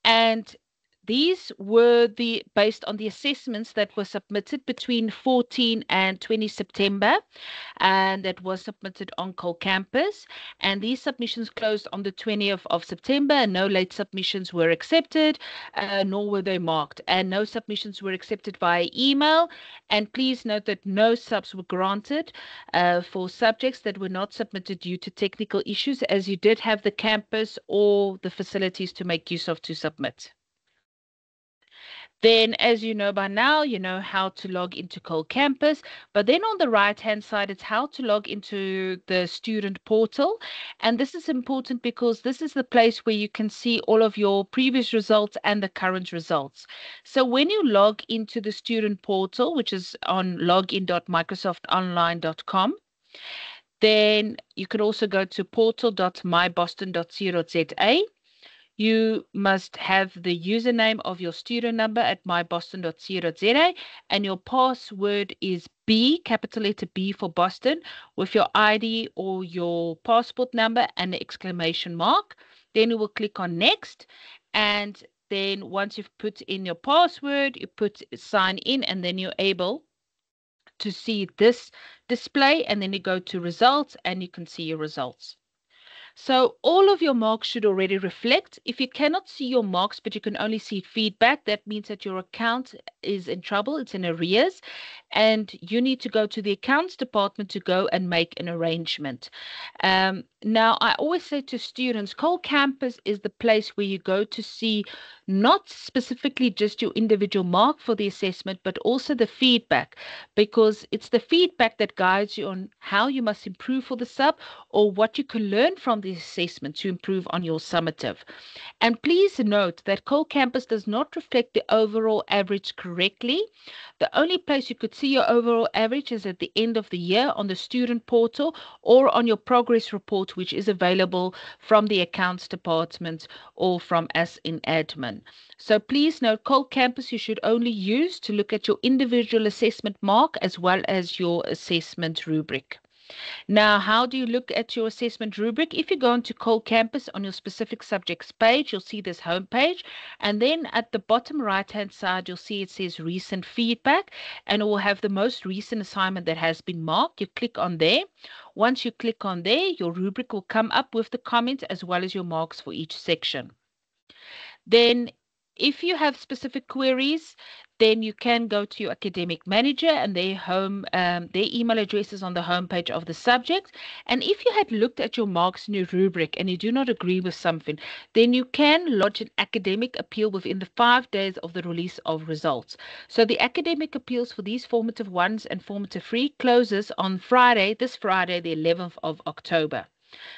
And these were based on the assessments that were submitted between 14 and 20 September, and that was submitted on Cole Campus. And these submissions closed on the 20th of September, and no late submissions were accepted, nor were they marked. And no submissions were accepted via email. And please note that no subs were granted for subjects that were not submitted due to technical issues, as you did have the campus or the facilities to make use of to submit. Then, as you know by now, you know how to log into Cole Campus. But then on the right-hand side, it's how to log into the student portal. And this is important because this is the place where you can see all of your previous results and the current results. So when you log into the student portal, which is on login.microsoftonline.com, then you can also go to portal.myboston.co.za. You must have the username of your student number at myboston.co.za, and your password is B, capital letter B for Boston, with your ID or your passport number and the exclamation mark. Then you will click on next, and then once you've put in your password, you put sign in, and then you're able to see this display, and then you go to results and you can see your results. So all of your marks should already reflect. If you cannot see your marks, but you can only see feedback, that means that your account is in trouble. It's in arrears, and you need to go to the accounts department to go and make an arrangement. Now, I always say to students, Cole Campus is the place where you go to see not specifically just your individual mark for the assessment, but also the feedback, because it's the feedback that guides you on how you must improve for the sub or what you can learn from the assessment to improve on your summative. And please note that Cole Campus does not reflect the overall average correctly. The only place you could see your overall average is at the end of the year on the student portal or on your progress report, which is available from the accounts department or from us in admin. So please note, Cole Campus you should only use to look at your individual assessment mark as well as your assessment rubric. Now, how do you look at your assessment rubric? If you go into Cole Campus on your specific subjects page, you'll see this home page. And then at the bottom right-hand side, you'll see it says recent feedback, and it will have the most recent assignment that has been marked. You click on there. Once you click on there, your rubric will come up with the comments as well as your marks for each section. Then if you have specific queries, then you can go to your academic manager, and their email address is on the homepage of the subject. And if you had looked at your marks in your rubric and you do not agree with something, then you can lodge an academic appeal within the 5 days of the release of results. So the academic appeals for these formative 1s and formative 3 closes on Friday, this Friday, the 11th of October.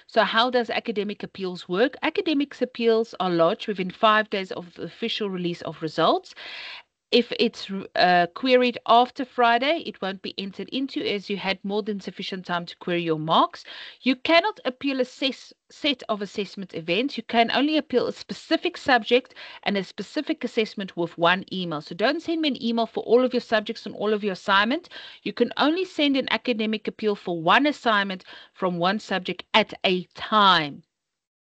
So how does academic appeals work? Academic appeals are lodged within 5 days of the official release of results. If it's queried after Friday, it won't be entered into as you had more than sufficient time to query your marks. You cannot appeal a set of assessment events. You can only appeal a specific subject and a specific assessment with one email. So don't send me an email for all of your subjects and all of your assignment. You can only send an academic appeal for one assignment from one subject at a time.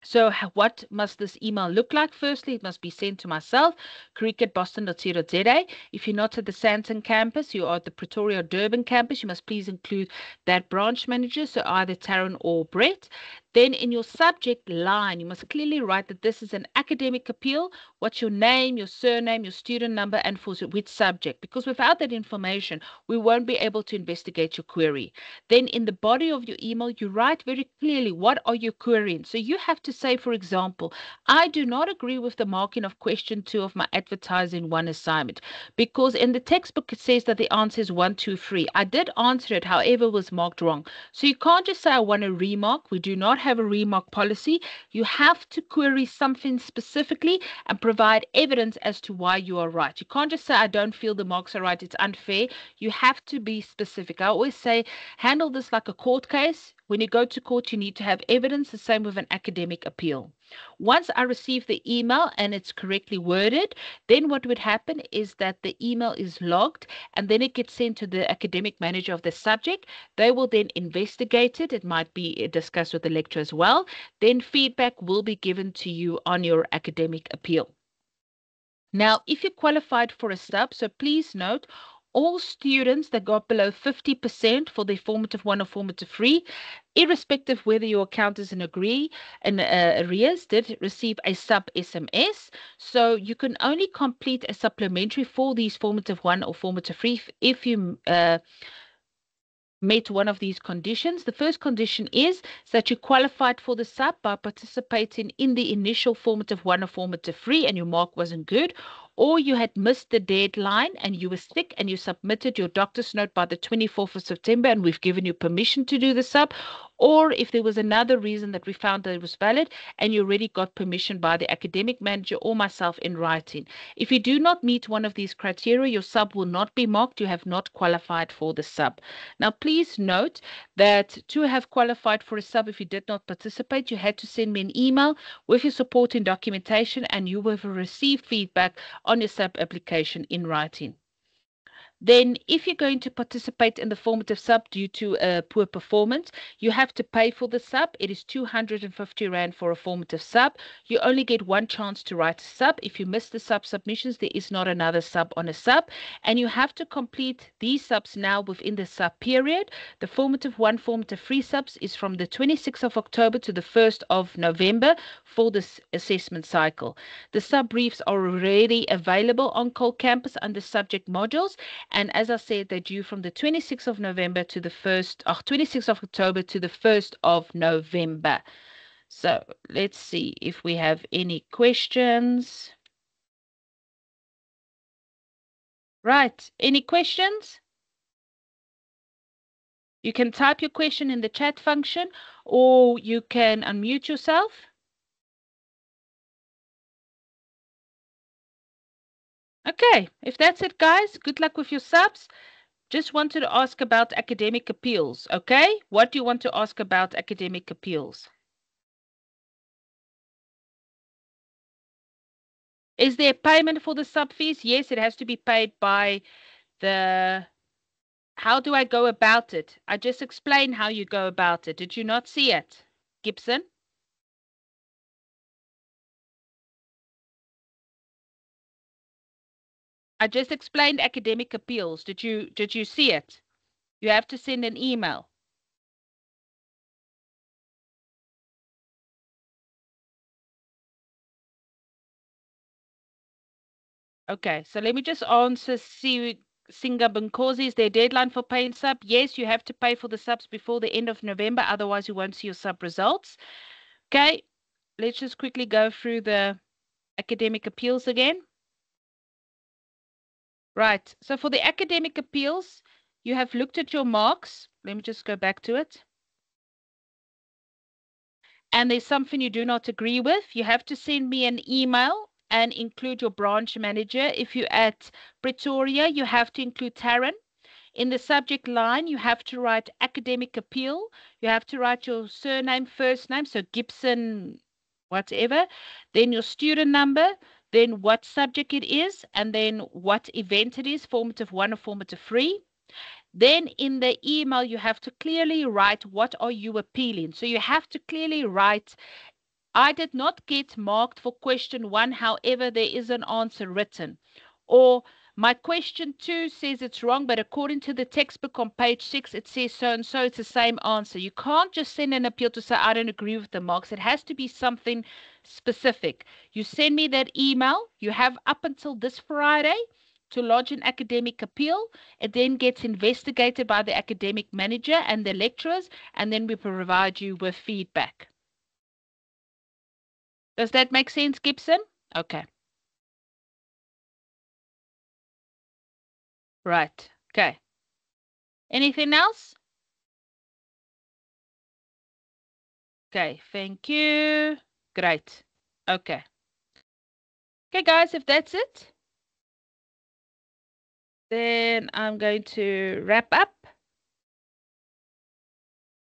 So what must this email look like? Firstly, it must be sent to myself, creek@boston.co.za. If you're not at the Sandton campus, you are at the Pretoria Durban campus, you must please include that branch manager, so either Taryn or Brett. Then in your subject line, you must clearly write that this is an academic appeal. What's your name, your surname, your student number, and for which subject? Because without that information, we won't be able to investigate your query. Then in the body of your email, you write very clearly what are you querying. So you have to say, for example, I do not agree with the marking of question 2 of my advertising 1 assignment, because in the textbook it says that the answer is 1, 2, 3. I did answer it, however, was marked wrong. So you can't just say I want a remark. We do not have a remark policy. You have to query something specifically and provide evidence as to why you are right. You can't just say I don't feel the marks are right, it's unfair. You have to be specific. I always say handle this like a court case. When you go to court, you need to have evidence, the same with an academic appeal. Once I receive the email and it's correctly worded, then what would happen is that the email is logged and then it gets sent to the academic manager of the subject. They will then investigate it. It might be discussed with the lecturer as well. Then feedback will be given to you on your academic appeal. Now, if you qualified for a sub, so please note, all students that got below 50% for their formative 1 or formative 3, irrespective whether your account is in arrears, did receive a sub SMS. So you can only complete a supplementary for these formative 1 or formative 3 if you met one of these conditions. The first condition is that you qualified for the sub by participating in the initial formative 1 or formative 3 and your mark wasn't good, or you had missed the deadline and you were sick and you submitted your doctor's note by the 24th of September and we've given you permission to do the sub, or if there was another reason that we found that it was valid and you already got permission by the academic manager or myself in writing. If you do not meet one of these criteria, your sub will not be marked. You have not qualified for the sub. Now, please note that to have qualified for a sub, if you did not participate, you had to send me an email with your supporting documentation and you will receive feedback on your sub application in writing. Then if you're going to participate in the formative sub due to a poor performance, you have to pay for the sub. It is 250 Rand for a formative sub. You only get one chance to write a sub. If you miss the sub submissions, there is not another sub on a sub. And you have to complete these subs now within the sub period. The formative 1, formative 3 subs is from the 26th of October to the 1st of November for this assessment cycle. The sub briefs are already available on Cole Campus under subject modules. And as I said, they're due from the 26th of November to the 26th of October to the 1st of November. So let's see if we have any questions. Right, any questions? You can type your question in the chat function or you can unmute yourself. Okay, if that's it, guys, good luck with your subs. Just wanted to ask about academic appeals, okay? What do you want to ask about academic appeals? Is there payment for the sub fees? Yes, it has to be paid by the... How do I go about it? I just explained how you go about it. Did you not see it, Gibson? I just explained academic appeals. Did you see it? You have to send an email. Okay, so let me just answer Singa Bunkosi. Is there a deadline for paying sub? Yes, you have to pay for the subs before the end of November. Otherwise, you won't see your sub results. Okay, let's just quickly go through the academic appeals again. Right, so for the academic appeals, you have looked at your marks. Let me just go back to it. And there's something you do not agree with, you have to send me an email and include your branch manager. If you're at Pretoria, you have to include Taryn. In the subject line, you have to write academic appeal. You have to write your surname, first name, so Gibson, whatever, then your student number, then what subject it is, and then what event it is, formative 1 or formative 3. Then in the email, you have to clearly write what are you appealing. So you have to clearly write, I did not get marked for question 1, however, there is an answer written. Or my question 2 says it's wrong, but according to the textbook on page 6, it says so and so, it's the same answer. You can't just send an appeal to say, I don't agree with the marks. It has to be something specific. You send me that email. You have up until this Friday to lodge an academic appeal. It then gets investigated by the academic manager and the lecturers, and then we provide you with feedback. Does that make sense, Gibson? Okay. Right. Okay. Anything else? Okay. Thank you. Great. Okay. Okay, guys, if that's it, then I'm going to wrap up.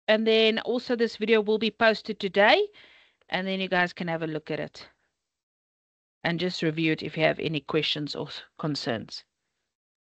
And then also this video will be posted today, and then you guys can have a look at it and just review it if you have any questions or concerns.